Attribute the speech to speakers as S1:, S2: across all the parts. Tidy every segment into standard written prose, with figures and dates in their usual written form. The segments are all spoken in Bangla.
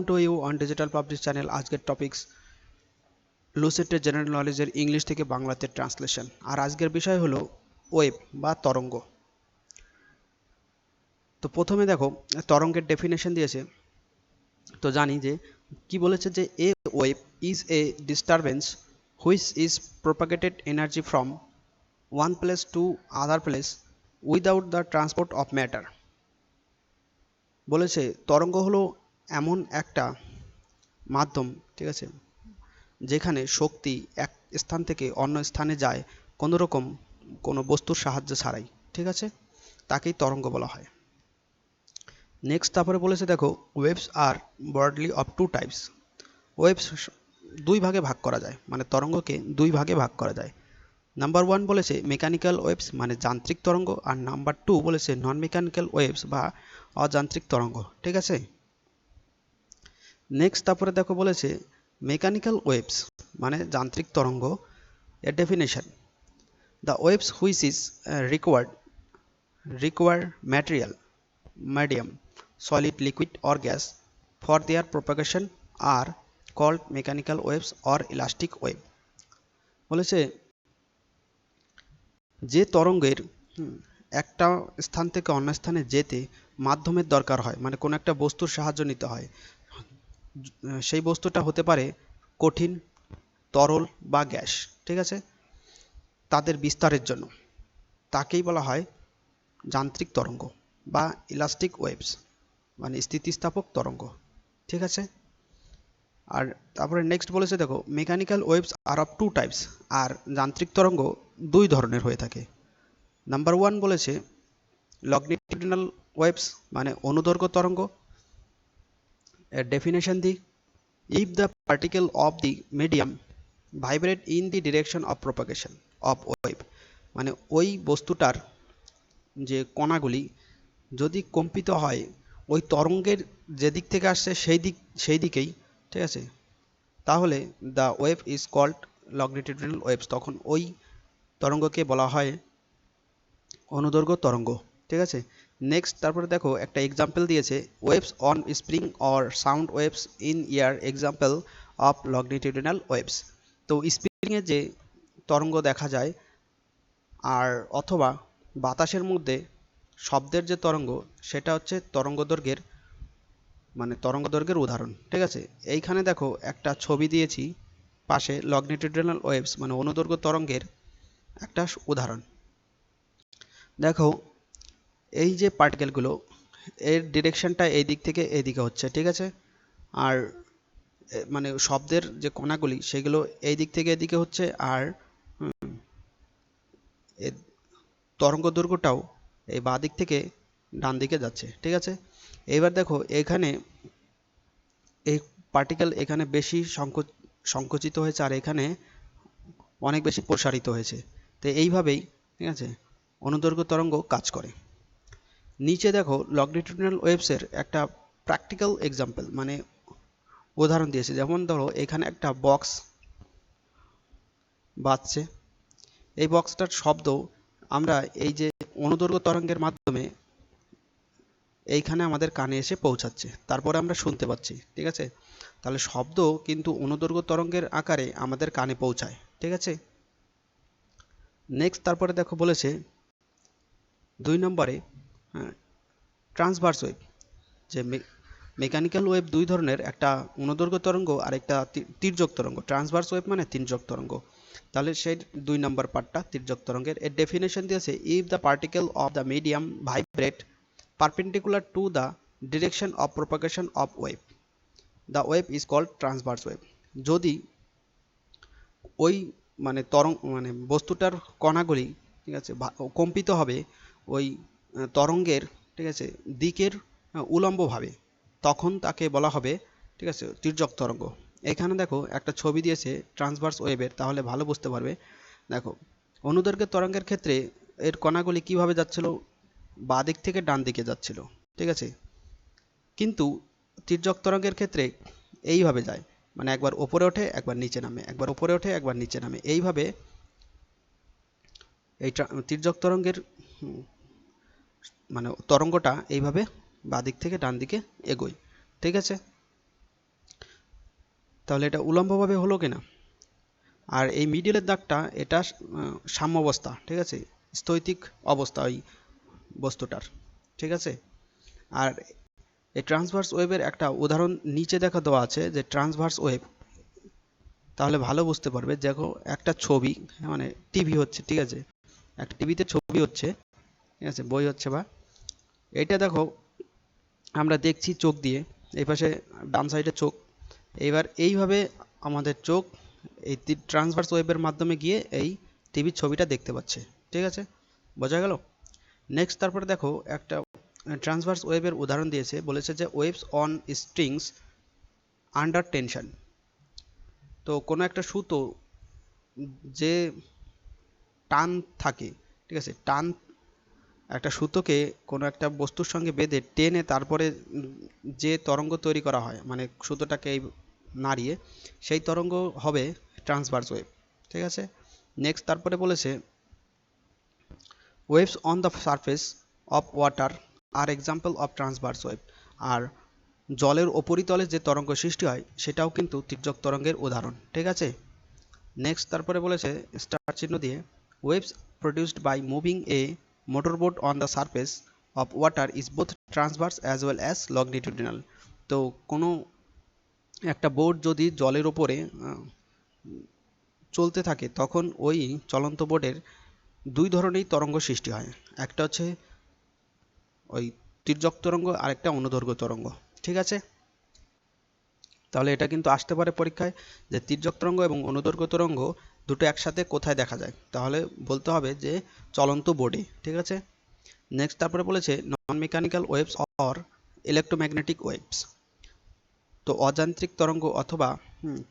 S1: Two you on digital publish channel. আজকের টপিকস লুসেটের জেনারেল নলেজের ইংলিশ থেকে বাংলাতে ট্রান্সলেশন। আর আজকের বিষয় হলো ওয়েভ বা তরঙ্গ। তো প্রথমে দেখো তরঙ্গের ডেফিনেশন দিয়েছে। তো জানি যে কি বলেছে, যে এ wave is a disturbance which is প্রোপাগেটেড energy from one place to other place without the transport of matter. বলেছে তরঙ্গ হলো এমন একটা মাধ্যম, ঠিক আছে, যেখানে শক্তি এক স্থান থেকে অন্য স্থানে যায় কোনো বস্তুর সাহায্য ছাড়াই, ঠিক আছে, তাকেই তরঙ্গ বলা হয়। নেক্সট তারপরে বলেছে দেখো, waves are broadly of two types. Waves দুই ভাগে ভাগ করা যায়, মানে তরঙ্গকে দুই ভাগে ভাগ করা যায়। নাম্বার ওয়ান বলেছে মেকানিক্যাল ওয়েভস মানে যান্ত্রিক তরঙ্গ, আর নাম্বার টু বলেছে নন মেকানিক্যাল ওয়েভস বা অযান্ত্রিক তরঙ্গ, ঠিক আছে। নেক্সট তারপরে দেখো বলেছে মেকানিক্যাল ওয়েভস মানে যান্ত্রিক তরঙ্গ, এর definition: the waves which is require material medium solid liquid or gas for their propagation are called mechanical waves or elastic wave। বলেছে যে তরঙ্গের একটা স্থান থেকে অন্য স্থানে যেতে মাধ্যমের দরকার হয়, মানে কোনো একটা বস্তুর সাহায্য নিতে হয়, সেই বস্তুটা হতে পারে কঠিন, তরল বা গ্যাস, ঠিক আছে, তাদের বিস্তারের জন্য, তাকেই বলা হয় যান্ত্রিক তরঙ্গ বা ইলাস্টিক ওয়েভস মানে স্থিতিস্থাপক তরঙ্গ, ঠিক আছে। আর তারপরে নেক্সট বলেছে দেখো mechanical waves are of two types, আর যান্ত্রিক তরঙ্গ দুই ধরনের হয়ে থাকে। নাম্বার ওয়ান বলেছে লংজিটিউডিনাল ওয়েভস মানে অনুদৈর্ঘ্য তরঙ্গ। এর ডেফিনেশন দিই: if the particle of the medium vibrate in the direction of propagation of wave, মানে ওই বস্তুটার যে কণাগুলি যদি কম্পিত হয় ওই তরঙ্গের যে দিক থেকে আসছে সেই দিকেই, ঠিক আছে, তাহলে the wave is called longitudinal waves, তখন ওই তরঙ্গকে বলা হয় অনুদৈর্ঘ্য তরঙ্গ, ঠিক আছে। নেক্সট তারপরে দেখো একটা এক্সাম্পল দিয়েছে, waves on spring or sound waves in air example of longitudinal waves. তো স্প্রিংয়ে যে তরঙ্গ দেখা যায় আর অথবা বাতাসের মধ্যে শব্দের যে তরঙ্গ, সেটা হচ্ছে তরঙ্গদৈর্ঘ্যের উদাহরণ, ঠিক আছে। এইখানে দেখো একটা ছবি দিয়েছি পাশে, লংজিটিউডিনাল ওয়েভস মানে অনুদৈর্ঘ্য তরঙ্গের একটা উদাহরণ। দেখো এই যে পার্টিকেলগুলো, এর ডিরেকশনটা এই দিক থেকে এদিকে হচ্ছে, ঠিক আছে, আর মানে শব্দের যে কণাগুলি সেগুলো এই দিক থেকে এদিকে হচ্ছে, আর তরঙ্গ দৈর্ঘ্যটাও এই বাঁ দিক থেকে ডান দিকে যাচ্ছে, ঠিক আছে। এবার দেখো এখানে এই পার্টিকেল এখানে বেশি সংকুচিত হয়েছে আর এখানে অনেক বেশি প্রসারিত হয়েছে। তো এইভাবেই, ঠিক আছে, অনুদৈর্ঘ্য তরঙ্গ কাজ করে। নিচে দেখো লংজিটিউডিনাল ওয়েভসের একটা প্র্যাকটিক্যাল এক্সাম্পল মানে উদাহরণ দিয়েছে। যেমন ধরো এখানে একটা বক্স বাজছে, এই বক্সটার শব্দ আমরা এই যে অনুদৈর্ঘ্য তরঙ্গের মাধ্যমে এইখানে আমাদের কানে এসে পৌঁছাচ্ছে, তারপরে আমরা শুনতে পাচ্ছি, ঠিক আছে। তাহলে শব্দ কিন্তু অনুদৈর্ঘ্য তরঙ্গের আকারে আমাদের কানে পৌঁছায়, ঠিক আছে। নেক্সট তারপরে দেখো বলেছে 2 নম্বরে ট্রান্সভার্স ওয়েভ, যে মেকানিক্যাল ওয়েভ দুই ধরনের, একটা অনুদৈর্ঘ্য তরঙ্গ আর একটা তির্যক তরঙ্গ। ট্রান্সভার্স ওয়েভ মানে তির্যক তরঙ্গ। তাহলে সেই 2 নম্বর পার্টটা তির্যক তরঙ্গের। এর ডেফিনেশন দিয়েছে if the particle of the medium vibrate perpendicular to the direction of propagation of wave, the wave is called transverse wave। যদি ওই বস্তুটার কণাগুলি, ঠিক আছে, কম্পিত হবে ওই তরঙ্গের, ঠিক আছে, দিকের উলম্বভাবে, তখন তাকে বলা হবে, ঠিক আছে, তির্যক তরঙ্গ। এখানে দেখো একটা ছবি দিয়েছে ট্রান্সভার্স ওয়েভের, তাহলে ভালো বুঝতে পারবে। দেখো অনুদৈর্ঘ্যের তরঙ্গের ক্ষেত্রে এর কণাগুলি কিভাবে যাচ্ছিল, বাঁ দিক থেকে ডান দিকে যাচ্ছিল, ঠিক আছে, কিন্তু তির্যক তরঙ্গের ক্ষেত্রে এইভাবে যায়, মানে একবার ওপরে ওঠে একবার নিচে নামে, একবার ওপরে ওঠে একবার নিচে নামে, এইভাবে এই তির্যক তরঙ্গের তরঙ্গটা এইভাবে বাঁ দিক থেকে ডান দিকে এগোয়, ঠিক আছে। তাহলে এটা উল্লম্বভাবে হলো কিনা। আর এই মিডিলের দাগটা এটা সাম্যাবস্থা, ঠিক আছে, স্থৈতিক অবস্থা ওই বস্তুটার, ঠিক আছে। আর এই ট্রান্সভার্স ওয়েভের একটা উদাহরণ নিচে দেখা দেওয়া আছে, যে ট্রান্সভার্স ওয়েভ, তাহলে ভালো বুঝতে পারবে। দেখো একটা ছবি, মানে টিভি হচ্ছে, ঠিক আছে, একটা টিভিতে ছবি হচ্ছে, ঠিক আছে, বই হচ্ছে, বা এটা দেখো আমরা দেখছি চোখ দিয়ে, এই পাশে ডান সাইডে চোখ। এইবার এইভাবে আমাদের চোখ এই ট্রান্সভার্স ওয়েভের মাধ্যমে গিয়ে এই টিভির ছবিটা দেখতে পাচ্ছে, ঠিক আছে, বোঝা গেল। নেক্সট তারপরে দেখো একটা ট্রান্সভার্স ওয়েভের উদাহরণ দিয়েছে, বলেছে যে waves on strings under tension. তো কোনো একটা সুতো যে টান থাকে, ঠিক আছে, টান, একটা সুতোকে কোনো একটা বস্তুর সঙ্গে বেঁধে টেনে তারপরে যে তরঙ্গ তৈরি করা হয়, মানে সুতোটাকে এই নাড়িয়ে, সেই তরঙ্গ হবে ট্রান্সভার্স ওয়েভ, ঠিক আছে। নেক্সট তারপরে বলেছে waves on the surface of water are example of transverse wave. আর জলের উপরিতলে যে তরঙ্গ সৃষ্টি হয় সেটাও কিন্তু তির্যক তরঙ্গের উদাহরণ, ঠিক আছে। নেক্সট তারপরে বলেছে স্টার চিহ্ন দিয়ে waves produced by moving a motorboat on the surface of water is both transverse as well as longitudinal. তো কোনো একটা বোট যদি জলের ওপরে চলতে থাকে, তখন ওই চলন্ত বোটের দুই ধরনেরই তরঙ্গ সৃষ্টি হয়, একটা হচ্ছে ওই তির্যক তরঙ্গ, আর একটা অনুদৈর্ঘ্য তরঙ্গ, ঠিক আছে। তাহলে এটা কিন্তু আসতে পারে পরীক্ষায়, যে তির্যক তরঙ্গ এবং অনুদৈর্ঘ্য তরঙ্গ দুটো একসাথে কোথায় দেখা যায়, তাহলে বলতে হবে যে চলন্ত বোর্ডে, ঠিক আছে। নেক্সট তারপরে বলেছে non mechanical waves or electromagnetic waves. তো অযান্ত্রিক তরঙ্গ অথবা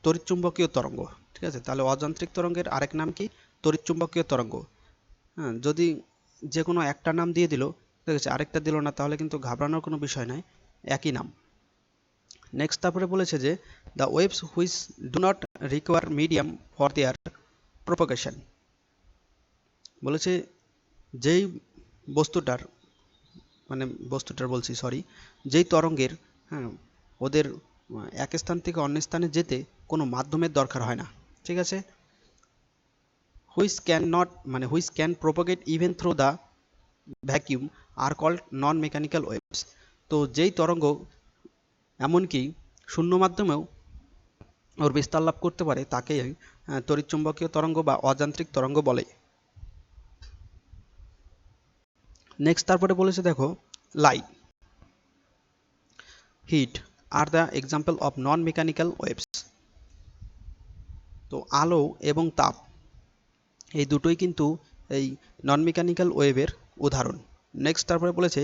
S1: তড়িৎচুম্বকীয় তরঙ্গ, ঠিক আছে। তাহলে অযান্ত্রিক তরঙ্গের আরেক নাম কি? তড়িৎচুম্বকীয় তরঙ্গ। হ্যাঁ, যদি যে কোনো একটা নাম দিয়ে দিল, ঠিক আছে, আরেকটা দিল না, তাহলে কিন্তু ঘাবড়ানোর কোনো বিষয় নাই, একই নাম। নেক্সট তারপরে বলেছে যে the waves which do not require medium for their propagation. বলেছে যেই বস্তুটার, মানে বস্তুটার বলছি, সরি, যেই তরঙ্গের, হ্যাঁ, ওদের এক স্থান থেকে অন্য স্থানে যেতে কোনো মাধ্যমের দরকার হয় না, ঠিক আছে। হুইচ ক্যান নট, মানে which can propagate even through the vacuum are called non mechanical waves. তো যেই তরঙ্গ এমনকি শূন্য মাধ্যমেও ওর বিস্তার লাভ করতে পারে, তাকে তড়িৎচুম্বকীয় তরঙ্গ বা অযান্ত্রিক তরঙ্গ বলে। নেক্সট তারপরে বলেছে দেখো light, heat are the example of non mechanical waves. তো আলো এবং তাপ এই দুটোই কিন্তু এই নন মেকানিক্যাল ওয়েভের উদাহরণ। নেক্সট তারপরে বলেছে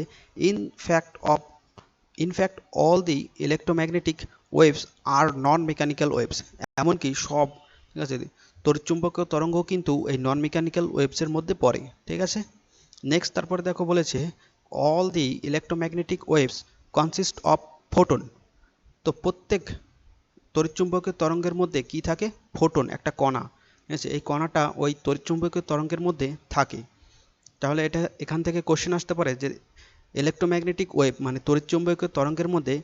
S1: in fact all the electromagnetic waves are non mechanical waves. এমনকি সব, ঠিক আছে, তড়িৎচুম্বকীয় তরঙ্গ কিন্তু এই নন মেকানিক্যাল ওয়েভসের মধ্যে পড়ে, ঠিক আছে। নেক্সট তারপরে দেখো বলেছে all the electromagnetic waves consist of photon. তো প্রত্যেক তড়িৎচুম্বকীয় তরঙ্গের মধ্যে কি থাকে? ফোটন, একটা কণা, ঠিক আছে, এই কণাটা ওই তড়িৎচুম্বকীয় তরঙ্গের মধ্যে থাকে। তাহলে এটা এখান থেকে কোশ্চেন আসতে পারে যে ইলেকট্রোম্যাগনেটিক ওয়েভ মানে তড়িৎচুম্বকীয় তরঙ্গের মধ্যে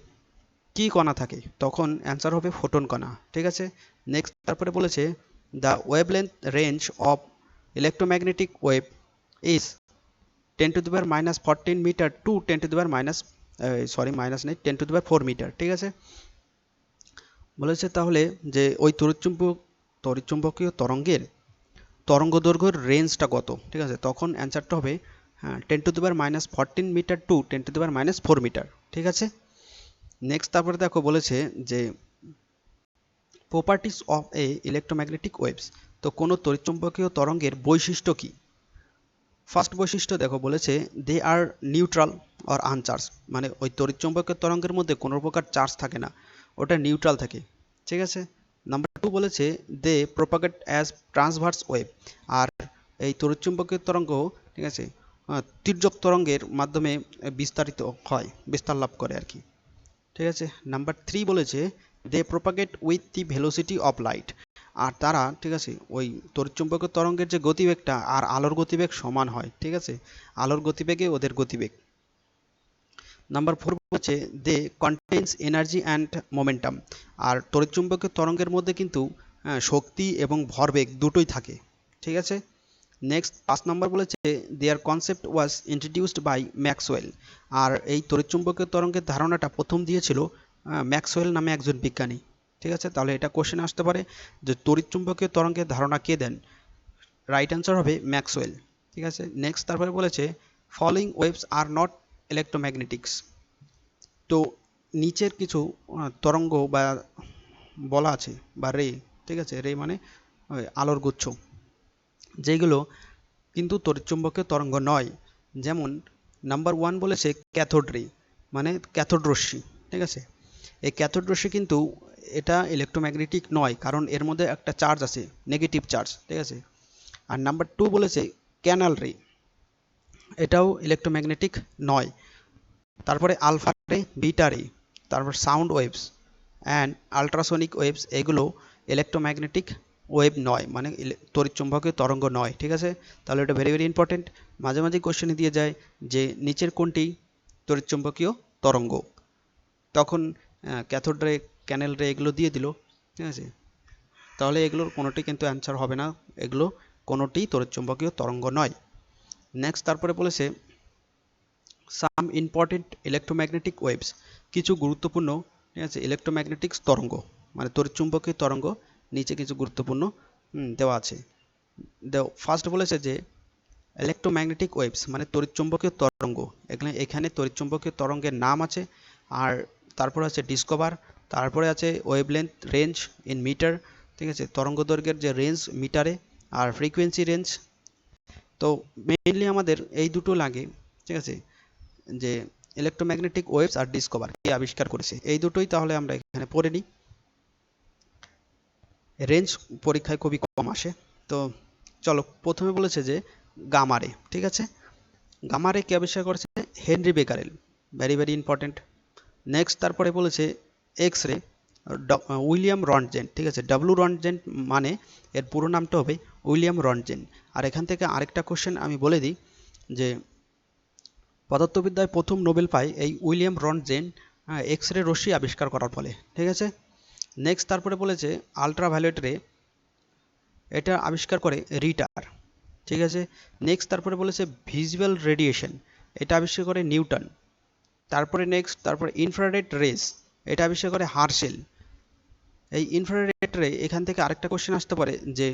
S1: কি কণা থাকে, তখন অ্যান্সার হবে ফোটন কণা, ঠিক আছে। নেক্সট তারপরে বলেছে the wavelength range of electromagnetic wave is 10⁻⁻14 metre to 10⁻⁻, sorry minus নেই, 10⁻⁴ মিটার, ঠিক আছে। বলেছে তাহলে যে ওই তড়িৎচুম্বকীয় তরঙ্গের তরঙ্গ দৈর্ঘ্যের রেঞ্জটা কত, ঠিক আছে, তখন অ্যান্সারটা হবে 10⁻⁻14 মিটার টু 10⁻⁻4 মিটার, ঠিক আছে। নেক্সট তারপরে দেখো বলেছে যে properties of A electromagnetic waves. তো কোনো তড়িৎচুম্বকীয় তরঙ্গের বৈশিষ্ট্য কি? ফার্স্ট বৈশিষ্ট্য দেখো বলেছে দে আর নিউট্রাল অর আনচার্জ, মানে ওই তড়িৎচুম্বকীয় তরঙ্গের মধ্যে কোনো প্রকার চার্জ থাকে না, ওটা নিউট্রাল থাকে, ঠিক আছে। নাম্বার 2 বলেছে they propagate as transverse wave. আর এই তড়িৎচুম্বকীয় তরঙ্গ, ঠিক আছে, তির্যক তরঙ্গের মাধ্যমে বিস্তারিত হয়, বিস্তার লাভ করে আর কি, ঠিক আছে। নাম্বার 3 বলেছে they propagate with the velocity of light. আর তারা, ঠিক আছে, ওই তড়িৎচুম্বকীয় তরঙ্গের যে গতিবেগটা আর আলোর গতিবেগ সমান হয়, ঠিক আছে, আলোর গতিবেগে ওদের গতিবেগ। নাম্বার 4 বলছে দে কন্টেইনস এনার্জি অ্যান্ড মোমেন্টাম। আর তড়িৎচুম্বকীয় তরঙ্গের মধ্যে কিন্তু শক্তি এবং ভরবেগ দুটোই থাকে, ঠিক আছে। নেক্সট 5 নম্বর বলেছে their concept was introduced by Maxwell. আর এই তড়িৎচুম্বকীয় তরঙ্গের ধারণাটা প্রথম দিয়েছিল ম্যাক্সওয়েল নামে একজন বিজ্ঞানী, ঠিক আছে। তাহলে এটা কোশ্চেন আসতে পারে যে তড়িৎচুম্বকীয় তরঙ্গের ধারণা কে দেন, রাইট অ্যান্সার হবে ম্যাক্সওয়েল, ঠিক আছে। নেক্সট তারপরে বলেছে ফলিং ওয়েভস আর নট ইলেকট্রোম্যাগনেটিক্স। তো নিচের কিছু তরঙ্গ বা বলা আছে বা রে, ঠিক আছে, রে মানে আলোর গুচ্ছ, যেগুলো কিন্তু তড়িৎচুম্বকীয় তরঙ্গ নয়। যেমন নাম্বার 1 বলেছে ক্যাথোড রে, মানে ক্যাথোড রশ্মি, ঠিক আছে। এই ক্যাথোড রশ্মি কিন্তু এটা ইলেকট্রোম্যাগনেটিক নয়, কারণ এর মধ্যে একটা চার্জ আছে, নেগেটিভ চার্জ, ঠিক আছে। আর নাম্বার 2 বলেছে ক্যানাল রে, এটাও ইলেকট্রোম্যাগনেটিক নয়। তারপরে আলফা রে, বিটা রে, তারপর sound waves and ultrasonic waves, এগুলো ইলেকট্রোম্যাগনেটিক ওয়েভ নয়, মানে তড়িৎচুম্বকীয় তরঙ্গ নয়, ঠিক আছে। তাহলে এটা ভেরি ভেরি ইম্পর্টেন্ট। মাঝে মাঝে কোশ্চেনে দিয়ে যায় যে নিচের কোনটি তড়িৎচুম্বকীয় তরঙ্গ, তখন ক্যাথোড রে, ক্যানেল রে এগুলো দিয়ে দিল, ঠিক আছে। তাহলে এগুলোর কোনোটি কিন্তু অ্যান্সার হবে না, এগুলো কোনোটি তড়িৎচুম্বকীয় তরঙ্গ নয়। নেক্সট তারপরে বলেছে সাম ইম্পর্টেন্ট ইলেকট্রোম্যাগনেটিক ওয়েভস, কিছু গুরুত্বপূর্ণ, ঠিক আছে, ইলেকট্রোম্যাগনেটিক তরঙ্গ, মানে তড়িৎচুম্বকীয় তরঙ্গ নিচে কিছু গুরুত্বপূর্ণ দেওয়া আছে। ফার্স্ট বলেছে যে ইলেকট্রোম্যাগনেটিক ওয়েভস মানে তড়িৎচুম্বকীয় তরঙ্গ, এখানে তড়িৎচুম্বকীয় তরঙ্গের নাম আছে, আর তারপরে আছে ডিসকভার, তারপরে আছে ওয়েভলেন্থ রেঞ্জ ইন মিটার, ঠিক আছে, তরঙ্গ দৈর্ঘ্যের যে রেঞ্জ মিটারে, আর ফ্রিকোয়েন্সি রেঞ্জ। তো মেইনলি আমাদের এই দুটো লাগে, ঠিক আছে, যে ইলেকট্রোম্যাগনেটিক ওয়েভস আর ডিসকভার কে আবিষ্কার করেছে, এই দুটোই তাহলে আমরা এখানে পড়ে নিই। রেঞ্জ পরীক্ষায় খুবই কম আসে। তো চলো, প্রথমে বলেছে যে গামারে, ঠিক আছে, গামারে কে আবিষ্কার করেছে, Henry Becquerel, very very important. Next তারপরে বলেছে এক্স রে, উইলিয়াম রন্টজেন, ঠিক আছে, ডাব্লু রন্টজেন মানে এর পুরো নামটা হবে উইলিয়াম রন্টজেন। আর এখান থেকে আরেকটা কোশ্চেন আমি বলে দিই যে পদার্থবিদ্যায় প্রথম নোবেল পায় এই উইলিয়াম রন্টজেন এক্স রে রশ্মি আবিষ্কার করার ফলে, ঠিক আছে। নেক্সট তারপরে বলেছে আলট্রাভায়োলেট রে, এটা আবিষ্কার করে রিটার, ঠিক আছে। নেক্সট তারপরে বলেছে ভিজুয়াল রেডিয়েশন, এটা আবিষ্কার করে নিউটন। তারপরে ইনফ্রারেড রেস, এটা আবিষ্কার করে হার্শেল। এই ইনফ্রারেড রে, এখান থেকে আরেকটা কোশ্চেন আসতে পারে যে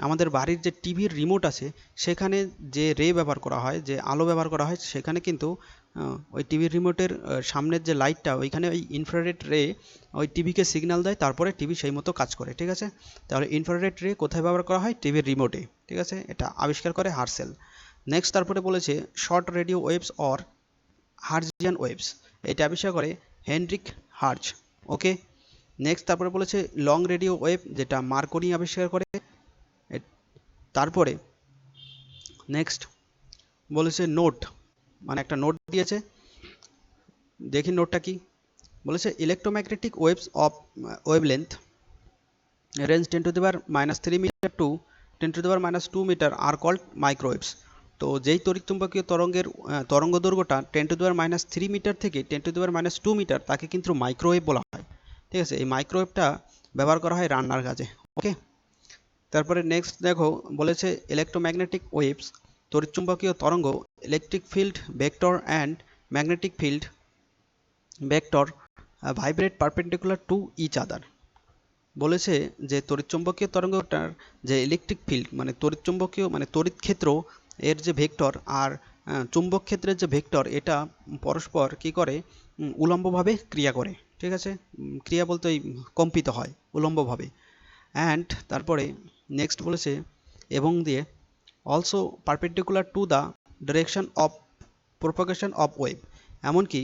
S1: আমাদের বাড়ির যে টিভির রিমোট আছে সেখানে যে রে ব্যবহার করা হয়, যে আলো ব্যবহার করা হয়, সেখানে কিন্তু ওই টিভির রিমোটের সামনের যে লাইটটা, ওইখানে ওই ইনফ্রারেড রে ওই টিভিকে সিগন্যাল দেয়, তারপরে টিভি সেই মতো কাজ করে, ঠিক আছে। তাহলে ইনফ্রারেড রে কোথায় ব্যবহার করা হয়, টিভির রিমোটে, ঠিক আছে, এটা আবিষ্কার করে হার্শেল। নেক্সট তারপরে বলেছে short radio waves or Hertzian waves, এটা আবিষ্কার করে হেনরিক হার্জ, ওকে। নেক্সট তারপরে বলেছে লং রেডিও ওয়েভ, যেটা মার্কনি আবিষ্কার করে। তারপরে নেক্সট বলেছে নোট, মানে একটা নোট দিয়েছে, দেখি নোটটা কি বলেছে, electromagnetic waves of wavelength range 10⁻³ metre to 10⁻² metre are called microwaves. তো যেই তড়িৎচুম্বকীয় তরঙ্গের তরঙ্গ দৈর্ঘ্যটা 10⁻³ মিটার থেকে 10⁻² মিটার, তাকে কিন্তু মাইক্রোওয়েভ বলা হয়, ঠিক আছে। এই মাইক্রোওয়েভটা ব্যবহার করা হয় রান্নার কাজে, ওকে। তারপরে নেক্সট দেখো বলেছে ইলেকট্রোম্যাগনেটিক ওয়েভস তড়িৎচুম্বকীয় তরঙ্গ electric field vector and magnetic field vector vibrate perpendicular to each other. বলেছে যে তড়িৎচুম্বকীয় তরঙ্গটার যে ইলেকট্রিক ফিল্ড মানে তড়িৎচুম্বকীয় মানে তড়িৎ ক্ষেত্র এর যে ভেক্টর আর চুম্বক ক্ষেত্রের যে ভেক্টর, এটা পরস্পর কি করে, উলম্বভাবে ক্রিয়া করে, ঠিক আছে। ক্রিয়া বলতে কম্পিত হয় উলম্বভাবে। অ্যান্ড তারপরে নেক্সট বলেছে এবং দিয়ে also perpendicular to the direction of propagation of wave, এমনকি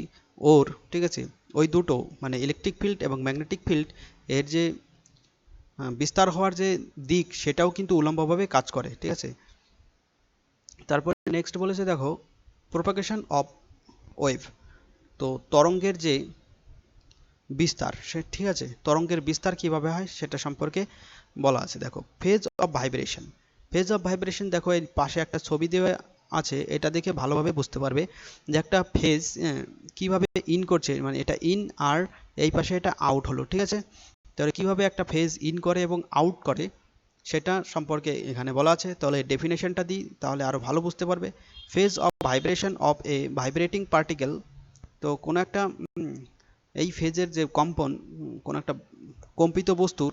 S1: ওর, ঠিক আছে, ওই দুটো মানে ইলেকট্রিক ফিল্ড এবং ম্যাগনেটিক ফিল্ড এর যে বিস্তার হওয়ার যে দিক, সেটাও কিন্তু উলম্বভাবে কাজ করে, ঠিক আছে। তারপরে নেক্সট বলেছে দেখো প্রোপাগেশন অফ ওয়েভ, তো তরঙ্গের যে বিস্তার, সে, ঠিক আছে, তরঙ্গের বিস্তার কিভাবে হয় সেটা সম্পর্কে বলা আছে। দেখো phase of vibration, phase of vibration দেখো এর পাশে একটা ছবি দেওয়া আছে এটা দেখে ভালোভাবে বুঝতে পারবে যে একটা ফেজ কিভাবে ইন করছে, মানে এটা ইন আর এই পাশে এটা আউট হলো, ঠিক আছে। তাহলে কিভাবে একটা ফেজ ইন করে এবং আউট করে সেটা সম্পর্কে এখানে বলা আছে। তাহলে ডেফিনেশনটা দিই, তাহলে আরো ভালো বুঝতে পারবে। Phase of vibration of A vibrating particle, তো কোনো একটা এই ফেজের যে কম্পন, কোনো একটা কম্পিত বস্তুর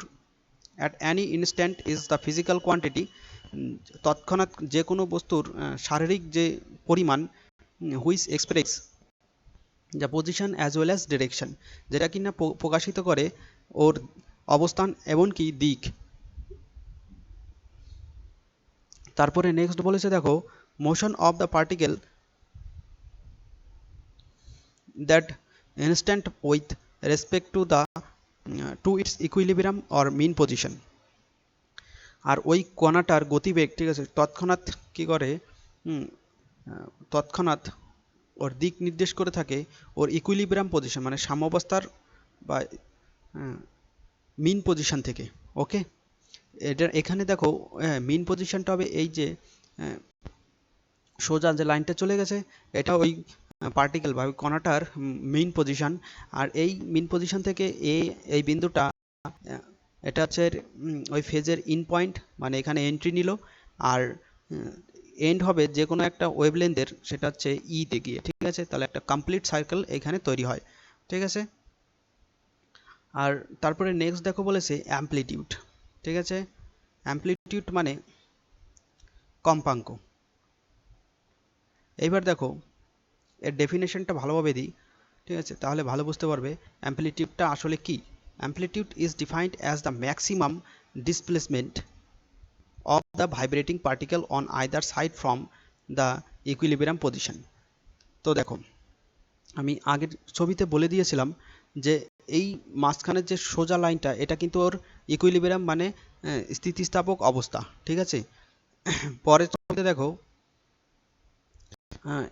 S1: at any instant is the physical quantity, তৎক্ষণাৎ যে কোনো বস্তুর শারীরিক যে পরিমাণ, which express the position as well as direction, যেটা কিনা প্রকাশিত করে ওর অবস্থান এমনকি দিক। তারপরে নেক্সট বলেছে দেখো, motion of the particle that instant with respect to the to its equilibrium or mean position. আর ওই কণাটার গতিবেগ, ঠিক আছে, তৎক্ষণাৎ কি করে, তৎক্ষণাৎ ওর দিক নির্দেশ করে থাকে ওর ইকুইলিব্রিয়াম পজিশন মানে সাম্যাবস্থার বা মিন পজিশন থেকে। ওকে, এটা এখানে দেখো মিন পজিশনটা হবে এই যে সোজা যে লাইনটা চলে গেছে, এটা ওই পার্টিকেল বা কণাটার মেইন পজিশন। আর এই মেইন পজিশন থেকে এই বিন্দুটা, এটা হচ্ছে ওই ফেজের ইন পয়েন্ট, মানে এখানে এন্ট্রি নিল। আর এন্ড হবে যে কোনো একটা ওয়েভলেন্থের, সেটা হচ্ছে তে গিয়ে, ঠিক আছে। তাহলে একটা কমপ্লিট সার্কেল এখানে তৈরি হয়, ঠিক আছে। আর তারপরে নেক্সট দেখো বলেছে অ্যামপ্লিটিউড, ঠিক আছে। অ্যামপ্লিটিউড মানে কম্পাঙ্ক। এইবার দেখো এর ডেফিনেশনটা ভালোভাবে দিই, ঠিক আছে, তাহলে ভালো বুঝতে পারবে অ্যামপ্লিটিউডটা আসলে কি। Amplitude is defined as the maximum displacement of the vibrating particle on either side from the equilibrium position। তো দেখো আমি আগের ছবিতে বলে দিয়েছিলাম যে এই মাঝখানের যে সোজা লাইনটা, এটা কিন্তু ওর ইকুইলিব্রিয়াম মানে স্থিতিস্থাপক অবস্থা, ঠিক আছে। পরের ছবিতে দেখো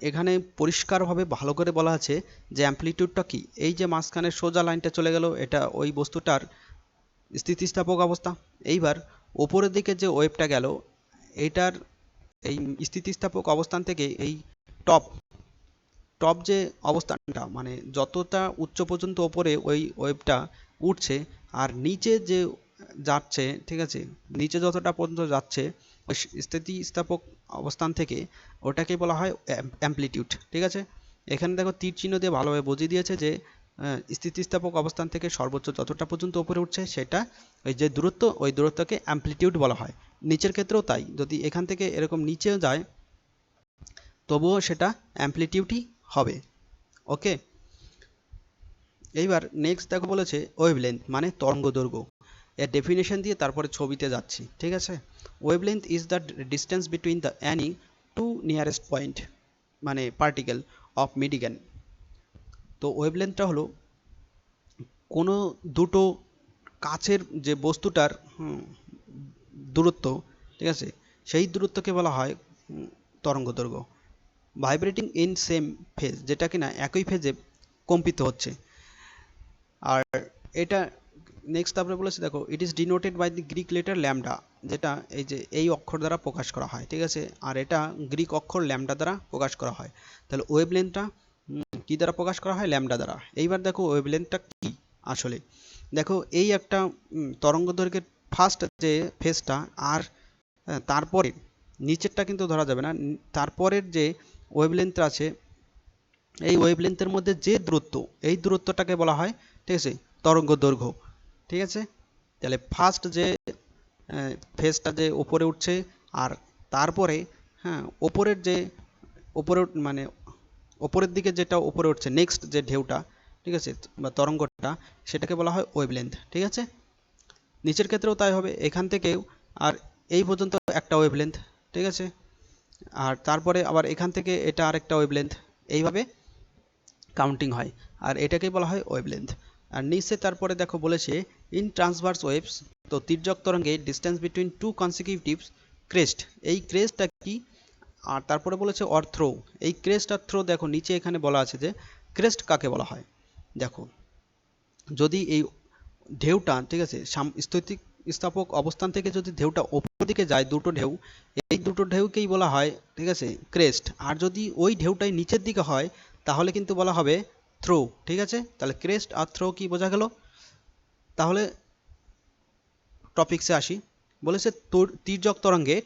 S1: এখানে পরিষ্কারভাবে ভালো করে বলা আছে যে অ্যামপ্লিটিউডটা কি। এই যে মাঝখানের সোজা লাইনটা চলে গেল, এটা ওই বস্তুটার স্থিতিস্থাপক অবস্থা। এইবার ওপরের দিকে যে ওয়েভটা গেল, এটার এই স্থিতিস্থাপক অবস্থান থেকে এই টপ টপ যে অবস্থানটা, মানে যতটা উচ্চ পর্যন্ত ওপরে ওই ওয়েভটা উঠছে, আর নিচে যে যাচ্ছে, ঠিক আছে, নিচে যতটা পর্যন্ত যাচ্ছে ওই স্থিতিস্থাপক অবস্থান থেকে, ওটাকে বলা হয় অ্যামপ্লিটিউড, ঠিক আছে। এখানে দেখো তীর চিহ্ন দিয়ে ভালোভাবে বুঝিয়ে দিয়েছে যে স্থিতিস্থাপক অবস্থান থেকে সর্বোচ্চ যতটা পর্যন্ত উপরে উঠছে, সেটা ওই যে দূরত্ব, ওই দূরত্বকে অ্যামপ্লিটিউড বলা হয়। নিচের ক্ষেত্রেও তাই, যদি এখান থেকে এরকম নিচেও যায় তবুও সেটা অ্যামপ্লিটিউডই হবে। ওকে, এইবার নেক্সট দেখো বলেছে ওয়েভলেন্থ মানে তরঙ্গ দৈর্ঘ্য। এর ডেফিনেশন দিয়ে তারপরে ছবিতে যাচ্ছি, ঠিক আছে। Wavelength is the distance between the any two nearest point মানে পার্টিকেল অফ মিডিগান। তো ওয়েভলেন্থটা হলো কোনো দুটো কাছের যে বস্তুটার দূরত্ব, ঠিক আছে, সেই দূরত্বকে বলা হয় তরঙ্গ দৈর্ঘ্য। ভাইব্রেটিং ইন সেম ফেজ, যেটা কিনা একই ফেজে কম্পিত হচ্ছে। আর এটা নেক্সট তারপরে বলেছে দেখো, it is denoted by the Greek letter lambda, যেটা এই যে এই অক্ষর দ্বারা প্রকাশ করা হয়, ঠিক আছে। আর এটা গ্রিক অক্ষর ল্যামডা দ্বারা প্রকাশ করা হয়। তাহলে ওয়েভলেন্থটা কি দ্বারা প্রকাশ করা হয়? ল্যামডা দ্বারা। এইবার দেখো ওয়েভলেন্থটা কি আসলে। দেখো এই একটা তরঙ্গ দৈর্ঘ্যের ফার্স্ট যে ফেজটা, আর তারপরে নিচেরটা কিন্তু ধরা যাবে না, তারপরের যে ওয়েভলেন্থ আছে, এই ওয়েভলেন্থের মধ্যে যে দূরত্ব, এই দূরত্বটাকে বলা হয়, ঠিক আছে, তরঙ্গ দৈর্ঘ্য, ঠিক আছে। তাহলে ফার্স্ট যে ফেজটা যে উপরে উঠছে, আর তারপরে ওপরের যে ওপরে মানে ওপরের দিকে যেটা উপরে উঠছে, নেক্সট যে ঢেউটা, ঠিক আছে, বা তরঙ্গটা, সেটাকে বলা হয় ওয়েভলেন্থ, ঠিক আছে। নিচের ক্ষেত্রেও তাই হবে, এখান থেকেও আর এই পর্যন্ত একটা ওয়েভলেন্থ, ঠিক আছে। আর তারপরে আবার এখান থেকে এটা আরেকটা ওয়েভলেন্থ, এইভাবে কাউন্টিং হয়, আর এটাকেই বলা হয় ওয়েভলেন্থ। আর নিচে তারপরে দেখো বলেছে ইন ট্রান্সভার্স ওয়েভস, তো তির্যক তরঙ্গে distance between two consecutive crest, এই ক্রেস্টটা কি। আর তারপরে বলেছে অর থ্রো, এই ক্রেস্ট আর থ্রো, দেখো নিচে এখানে বলা আছে যে ক্রেস্ট কাকে বলা হয়। দেখো যদি এই ঢেউটা, ঠিক আছে, স্থাপক অবস্থান থেকে যদি ঢেউটা ওপর দিকে যায়, দুটো ঢেউ, এই দুটো ঢেউকেই বলা হয়, ঠিক আছে, ক্রেস্ট। আর যদি ওই ঢেউটাই নিচের দিকে হয় তাহলে কিন্তু বলা হবে থ্রো। ঠিক আছে, তাহলে ক্রেস্ট আর থ্রো কি বোঝা গেল? তাহলে টপিকসে আসি। বলেছে তির্যক তরঙ্গে,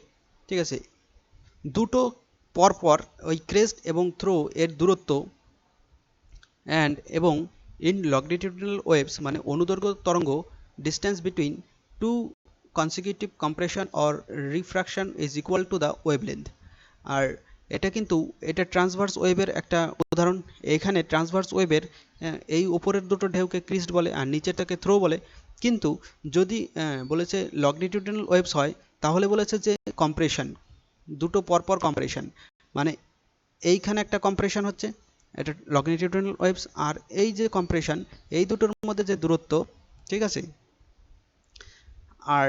S1: ঠিক আছে, দুটো পরপর ওই ক্রেস্ট এবং থ্রো এর দূরত্ব এবং ইন লংজিটিউডিনাল ওয়েভস মানে অনুদৈর্ঘ্য তরঙ্গ, distance between two consecutive compression or refraction is equal to the wavelength. আর এটা ট্রান্সভার্স ওয়েভের একটা উদাহরণ। এখানে ট্রান্সভার্স ওয়েভের এই উপরের দুটো ঢেউকে ক্রিস্ট বলে আর নিচেরটাকে থ্রো বলে। কিন্তু যদি বলেছে লংজিটিউডিনাল ওয়েভস হয় তাহলে বলেছে যে কম্প্রেশন, দুটো পরপর কম্প্রেশন, মানে এইখানে একটা কম্প্রেশন হচ্ছে, এটা লংজিটিউডিনাল ওয়েভস। আর এই যে কম্প্রেশন, এই দুটোর মধ্যে যে দূরত্ব, ঠিক আছে। আর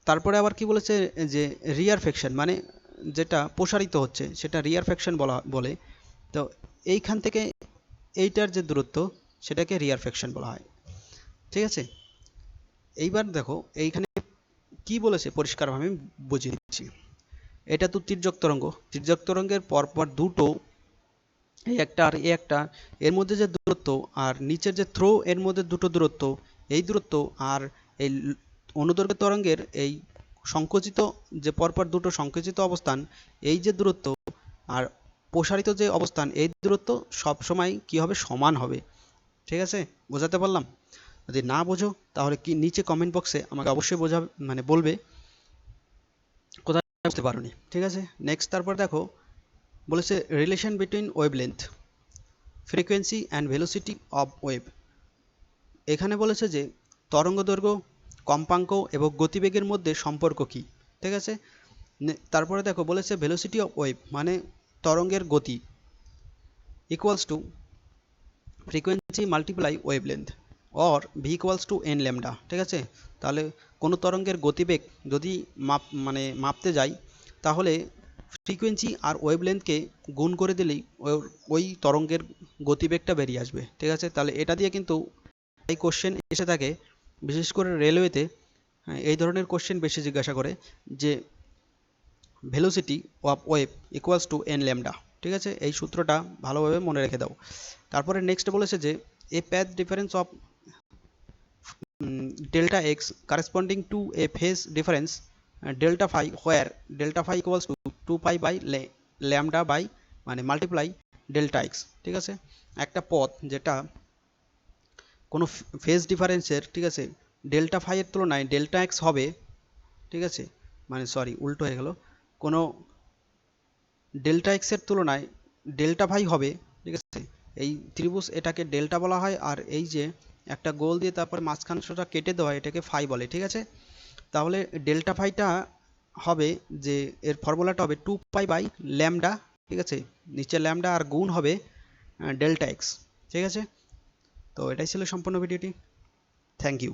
S1: তারপরে আবার কি বলেছে যে রিয়ারফেকশন, মানে যেটা প্রসারিত হচ্ছে সেটা রিয়ারফেকশন বলে। তো এইখান থেকে এইটার যে দূরত্ব সেটাকে রিয়ারফেকশন বলা হয়। ঠিক আছে, এইবার দেখো এইখানে কি বলেছে পরিষ্কারভাবে আমি বুঝিয়ে দিচ্ছি। এটা তো তির্যক তরঙ্গ, তির্যক তরঙ্গের পরপর দুটো, এই একটা আর এই একটা, এর মধ্যে যে দূরত্ব আর নিচের যে থ্রো এর মধ্যে দুটো দূরত্ব, এই দূরত্ব আর এই অনুদৈর্ঘ্য তরঙ্গের এই সংকুচিত যে পরপর দুটো সংকুচিত অবস্থান, এই যে দূরত্ব আর প্রসারিত যে অবস্থান, এই দূরত্ব সব সময় কি হবে, সমান হবে। ঠিক আছে, বোঝাতে পারলাম? যদি না বোঝো তাহলে কি নিচে কমেন্ট বক্সে আমাকে অবশ্যই মানে বলবে কোথায় বুঝতে পারোনি। ঠিক আছে, নেক্সট তারপর দেখো বলেছে relation between wavelength, frequency and velocity of wave. এখানে বলেছে যে তরঙ্গদৈর্ঘ্য, কম্পাঙ্ক এবং গতিবেগের মধ্যে সম্পর্ক কি। ঠিক আছে, তারপরে দেখো বলেছে ভেলোসিটি অফ ওয়েভ মানে তরঙ্গের গতি equals to frequency multiply wavelength or V equals to N lambda. ঠিক আছে, তাহলে কোনো তরঙ্গের গতিবেগ যদি মাপতে যাই তাহলে ফ্রিকোয়েন্সি আর ওয়েভলেন্থকে গুণ করে দিলেই ওই তরঙ্গের গতিবেগটা বেরিয়ে আসবে। ঠিক আছে, তাহলে এটা দিয়ে কিন্তু এই কোশ্চেন এসে থাকে, বিশেষ করে রেলওয়েতে এই ধরনের কোশ্চেন বেশি জিজ্ঞাসা করে যে velocity of wave equals to N lambda. ঠিক আছে, এই সূত্রটা ভালোভাবে মনে রেখে দাও। তারপরে নেক্সট বলেছে যে a path difference of delta x corresponding to a phase difference delta phi, where delta phi equals to 2 pi by lambda by মানে মাল্টিপ্লাই ডেল্টা এক্স। ঠিক আছে, একটা পথ যেটা কোনো ফেজ ডিফারেন্সের, ঠিক আছে, ডেল্টা ফাই এর তুলনায় ডেল্টা এক্স হবে। ঠিক আছে, মানে সরি উল্টো হয়ে গেল, কোনো ডেল্টা এক্সের তুলনায় ডেল্টা ফাই হবে। ঠিক আছে, এই ত্রিভুজ এটাকে ডেল্টা বলা হয়, আর এই যে একটা গোল দিয়ে তারপর মাঝখানটা কেটে দেওয়া এটাকে ফাই বলে। ঠিক আছে, তাহলে ডেল্টা ফাইটা হবে যে এর ফর্মুলাটা হবে 2 পাই বাই ল্যামডা। ঠিক আছে, নিচে ল্যামডা আর গুণ হবে ডেল্টা এক্স। ঠিক আছে, তো এটাই ছিল সম্পূর্ণ ভিডিওটি। Thank you.